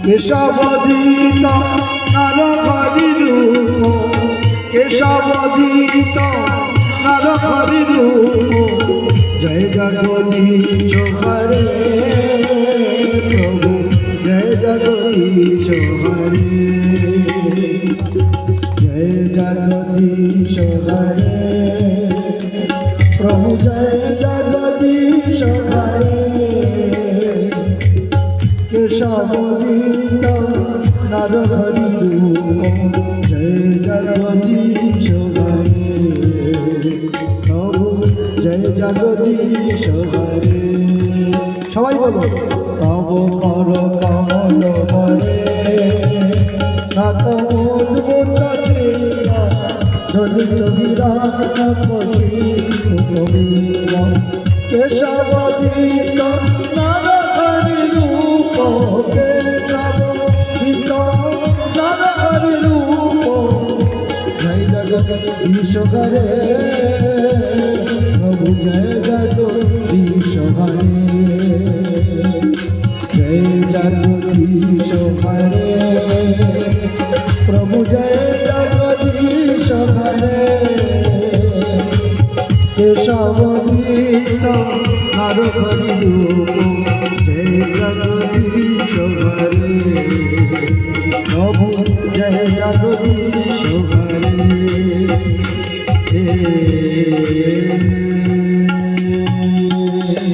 কেশবদিত নরহরি রূপ, কেশবদিত নরহরি রূপ, জয় জগদীশ হরে প্রভু, জয় জগদীশ হরে, জয় জগদীশ হরে প্রভু, জয় জগদীশ হরে। কেশবদিত নরহরি রূপ, জয় জগদীশ হরে প্রভু, জয় জগদীশ হরে। সবাই বলো, তব কর কমল হরে নাথ উদ্ভূত ললিত বিরাট কবীর, কেশবদিত নরহরি রূপ, কেশবদিত নরহরি রূপ, জয় জগদীশ হরে প্রভু, জয় জগদীশ হরে, জয় জগদীশ হরে প্রভু, জয় জগদীশ হরে। কেশবদিত নরহরি রূপ, জয় জগদীশ হরে প্রভু, জয় জগদীশ হরে।